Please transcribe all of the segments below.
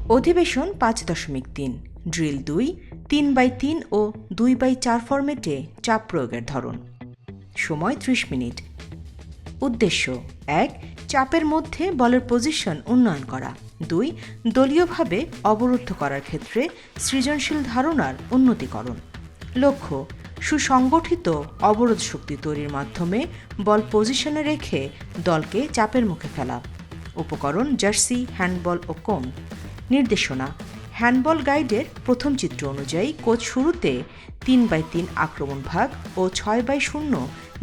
অধিবেশন 5.3 drill 2 3x3 ও 2x4 ফরম্যাটে চাপ প্রয়োগের ধরন। সময় 30 মিনিট। উদ্দেশ্য 1. চাপের মধ্যে বলের পজিশন উন্নয়ন করা। 2. দলীয়ভাবে অবরুদ্ধ করার ক্ষেত্রে সৃজনশীল ধারণার উন্নতিকরণ। লক্ষ্য সুসংগঠিত অবরোধ শক্তি তৈরির মাধ্যমে বল পজিশনে রেখে দলকে চাপের মুখে ফেলা। উপকরণ জার্সি, হ্যান্ডবল ও কোন। নির্দেশনা হ্যান্ডবল গাইডের প্রথম চিত্র অনুযায়ী কোচ শুরুতে 3x3 আক্রমণ ভাগ ও 6x0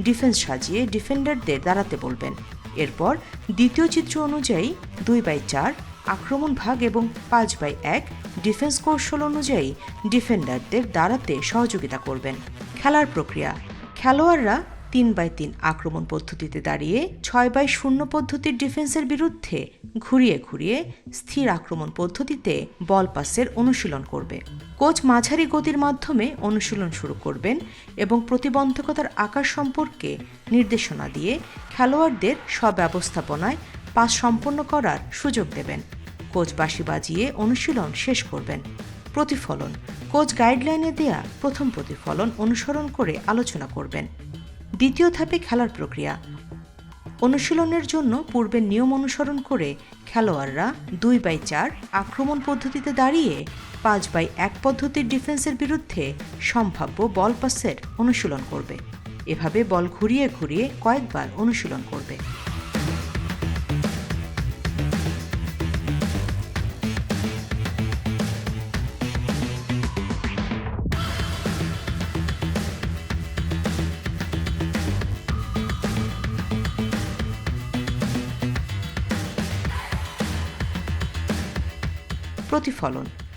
ডিফেন্স সাজিয়ে ডিফেন্ডারদের দাঁড়াতে বলবেন। এরপর দ্বিতীয় চিত্র অনুযায়ী 2x4 আক্রমণ ভাগ এবং 5x1 ডিফেন্স কৌশল অনুযায়ী ডিফেন্ডারদের দাঁড়াতে সহযোগিতা করবেন। খেলার প্রক্রিয়া খেলোয়াড়রা 3x3 আক্রমণ পদ্ধতিতে দাঁড়িয়ে 6x0 পদ্ধতির ডিফেন্সের বিরুদ্ধে ঘুরিয়ে ঘুরিয়ে স্থির আক্রমণ পদ্ধতিতে বল পাসের অনুশীলন করবে। কোচ মাঝারি গতির মাধ্যমে অনুশীলন শুরু করবেন এবং প্রতিবন্ধকতার আকার সম্পর্কে নির্দেশনা দিয়ে খেলোয়াড়দের স্বব্যবস্থাপনায় পাস সম্পন্ন করার সুযোগ দেবেন। কোচ বাঁশি বাজিয়ে অনুশীলন শেষ করবেন। প্রতিফলন কোচ গাইডলাইনে দেয়া প্রথম প্রতিফলন অনুসরণ করে আলোচনা করবেন। দ্বিতীয় ধাপে খেলার প্রক্রিয়া অনুশীলনের জন্য পূর্বের নিয়ম অনুসরণ করে খেলোয়াড়রা 2x4 আক্রমণ পদ্ধতিতে দাঁড়িয়ে 5x1 পদ্ধতির ডিফেন্সের বিরুদ্ধে সম্ভাব্য বল পাসের অনুশীলন করবে। এভাবে বল ঘুরিয়ে ঘুরিয়ে কয়েকবার অনুশীলন করবে।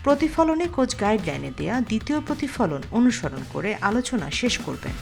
প্রতিফলনে কোচ গাইডলাইনে দেয়া দ্বিতীয় প্রতিফলন অনুসরণ করে আলোচনা শেষ করবেন।